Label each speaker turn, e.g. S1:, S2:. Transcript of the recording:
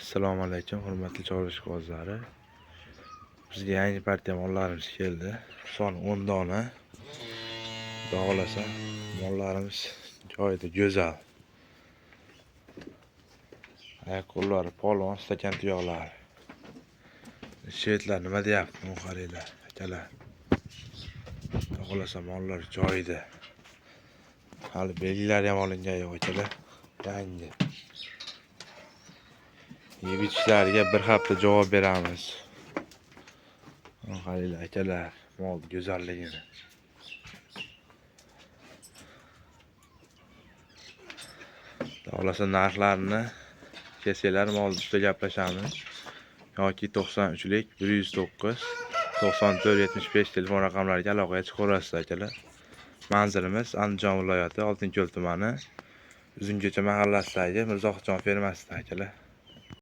S1: Assalomu alaykum, hurmatli chorva ishqibozlari. Bizga yangi partiya mollarimiz keldi. Son 10 dona. Xudo xolasa mollarimiz joyida go'zal. Oyoq-qo'llari polvon, stakan tuyoqlari. Shvetlar nima deyapti? Mana qaranglar, akalar. Xudo xolasa mollar joyida. Hali belgilari ham olingan yo'q, akalar. Yangi. Yeb ichishlariga bir hafta javob beramiz. Qaranglar akalar, mol go'zalligini. Xolasa narxlarini kelsanglar mol ustida gaplashamiz. Yoki 93lik 109 94 75 telefon raqamlariga aloqaga chiqaverasiz akalar. Manzilimiz Andijon viloyati Oltinko'l tumani Uzunko'cha mahallasidagi Mirzohidjon fermasida akalar.